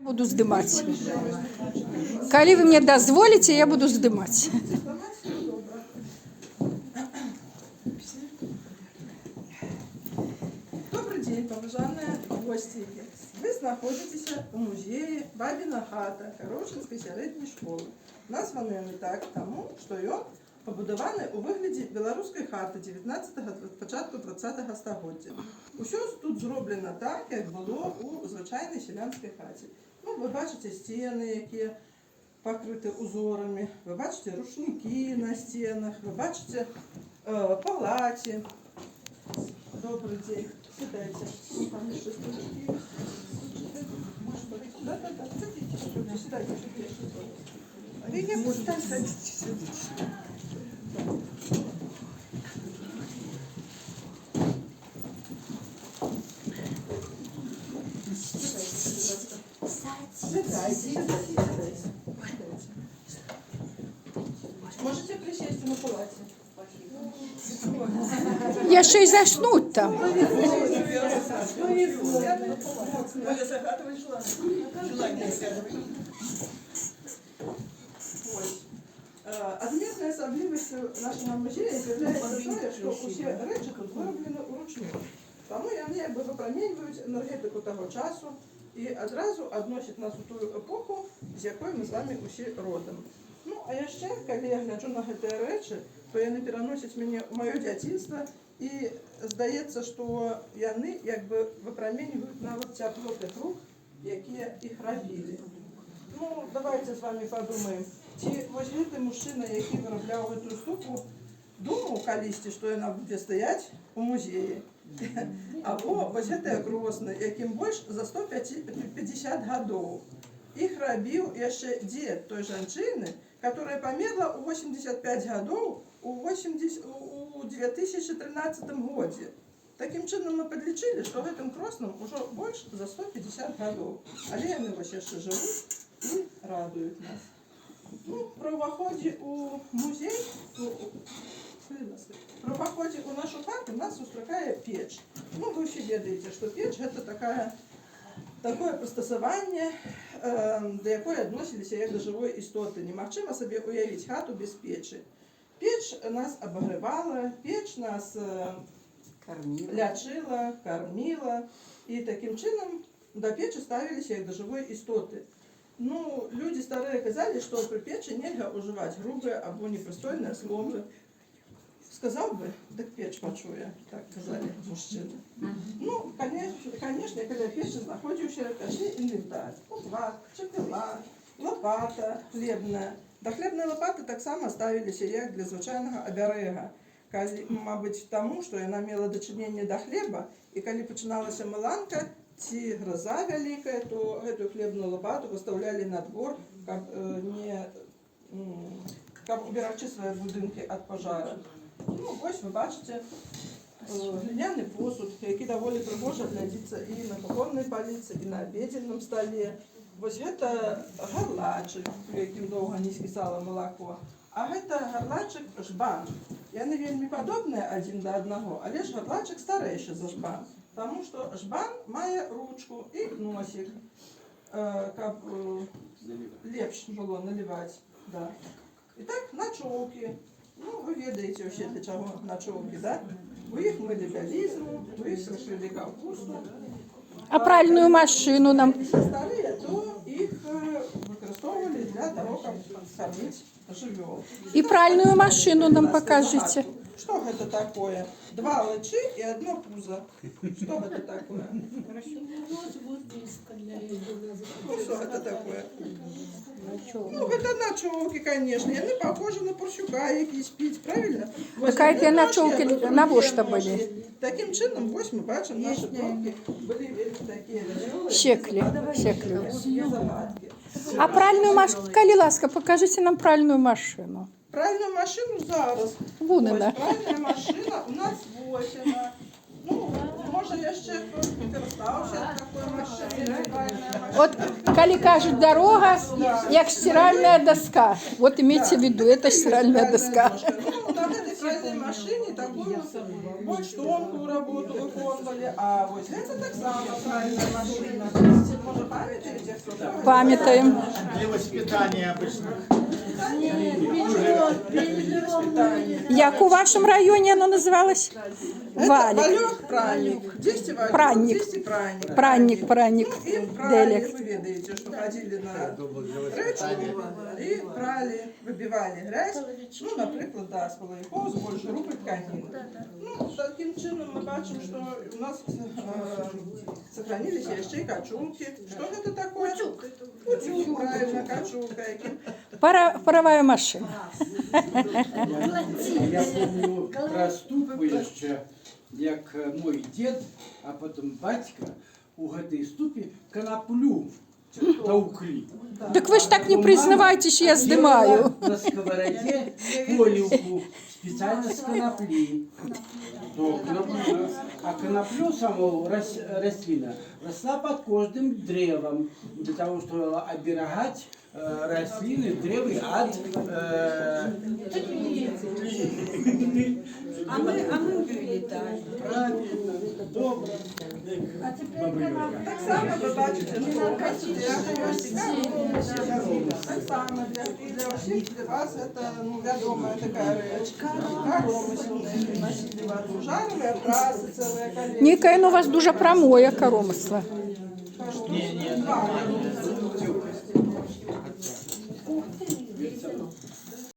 Буду здымаць. Калі вы мне дазволіце, я буду здымаць. Добрый день, поважанные гости. Вы находитесь у музея Бабина хата Хорошинской сярэдняй школы. Названы яны так тому, што ён пабудаваны у выглядзе беларускай хаты 19-го, пачатку 20-го стагоддзя. Усё тут зроблена так, як было у звычайнай сялянскай хаце. Ну, вы бачыце сцены, якія пакрыты узорамі, вы бачыце рушнікі на сценах, вы бачыце палаці. Добрый день. Сідайте. Там ще столики є. Да-да-да. Сидите, сідайте. А я буду там садитесь. Можете присесть на палате? Я ще й заснуть там. Адметнай асаблівасцю нашага музея з'яўляецца тое, што ўсе рэчы тут выраблены ўручную. Таму яны як бы выпраменьваюць энергетыку таго часу і адразу адносяць нас у тую эпоху, з якой мы з вамі усе родам. Ну, а яшчэ, калі я гляджу на гэтыя рэчы, то яны пераносяць мяне ў маё дзяцінства і здаецца, што яны як бы выпраменьваюць нават цяпло тых рук, якія іх рабілі. Ну, давайте з вами падумаем, ці вось гэты мужчына, які вырабляў гэтую штуку, думаў калісьці, што яна будзе стаяць у музеі. Або вось гэтыя кросны, якім больш за 150 гадоў. Іх рабіў яшчэ дзед той жанчыны, которая памерла ў 85 гадоў у 2013 годзе. Такім чынам мы падлічылі, што гэтым кроснам ужо больш за 150 гадоў. Але яны вось яшчэ жывуць і радуюць нас. Ну, пры ўваходзе ў музей, пры ўваходзе ў нашу хату нас сустракае печ. Ну, вы ўсе ведаеце, што печ гэта такое прыстасаванне, да якой адносіліся як да жывой істоты. Немагчыма сабе уявіць хату без печы. Печ нас абагравала, печ нас лячыла, карміла, і такім чынам да печы ставіліся як да жывой істоты. Ну, людзі старыя казалі, што пры печы нельга ўжываць грубыя або непрыстойныя словы. Сказаў бы, дык печ пачуе, так казалі мужчыны. Ну, канешне, каля печы знаходзіўся печны інвентар. Утвар, чапіла, лапата хлебная. Да хлебнай лапаты таксама ставіліся як для звычайнага абярэга. Мабыць, таму, што яна мела дачыненне да хлеба, і калі пачыналася мыланка ці гроза вялікая, то гэтую хлебную лапату выставлялі на двор, каб уберагчы свае будынкі ад пажара. Ну, вось вы бачыце гліняны посуд, які даволі прыгожа глядзіцца і на кухоннай паліцы, і на абедзельным стале. Вось гэта гарлачык, у якім доўга не скісала малако. А гэта гарлачык жбан. Яны вельмі падобныя адзін да аднаго, але ж гарлачык старэйшы за жбан. Таму што жбан мае ручку і носік, каб лепш было наліваць. І так, начоўкі. Ну, вы ведаеце ўсе, для чаго начоўкі, да? У іх мылі бялізну, у іх сушылі капусту. А пральную машыну нам? Старыя, то іх выкарыстоўвалі для таго, каб корміць жывёл. І пральную машыну нам пакажыце. Што гэта такое? 2 лычы і 1 пузо. Што гэта такое? Ну, што гэта такое? Ну, гэта начоўкі, канешне. Яны похожи на парсюка, які спіць, правильно? Какая-то начоўкі навошта былі? Такім чынам, вось мы бачым, нашы продкі былі вельмі такія Секлі. загадкі. А пральную машыну, калі ласка, пакажыце нам пральную машыну. Пральную машину зараз. Вон яна. Пральная машина у нас вось яна. Ну, можа яшчэ хтось не карыстаўся такой машинай. Вот, калі кажуць дорога, як стиральная доска. Вот имейте в виду, это стиральная доска. Ну, на гэтай пральнай машине такую больш тонкую работу виконували, а ось це так само правильная машина. Може, пам'ятаєте, хто такой? Пам'ятаємо. Для воспитания обычных. Як у вашому районі воно називалось? Валік. Валюк, праник. Десять валюк, Праник. 10 праник. Праник. И прали, Диалект. вы ведаете, что ходили на речку и прали, выбивали грязь, ну, наприклад, да, з половиков, з більш групи тканин. Ну, таким чином ми бачимо, що у нас сохранились ще й качулки. Що це таке? Утюг, правильно, качулка. Паровая машина. Я помню про ступу ще, як мой дід, а потім батька у гэтай ступі канаплю товкли. Так ви ж так не признавайте, що я здимаю. На сковороде поливку специально с конопли. А коноплю саму рослина росла под каждым древом, для того, чтобы оберегать рослины, древы от А ми вилітаємо. добре. Так само ви бачите, що так само для всіх, для вас це відома така реч. Коромисло, носили воду, жарили, окраси, ціле колечко. Ніка, ну у вас дуже промоє коромисло. Два.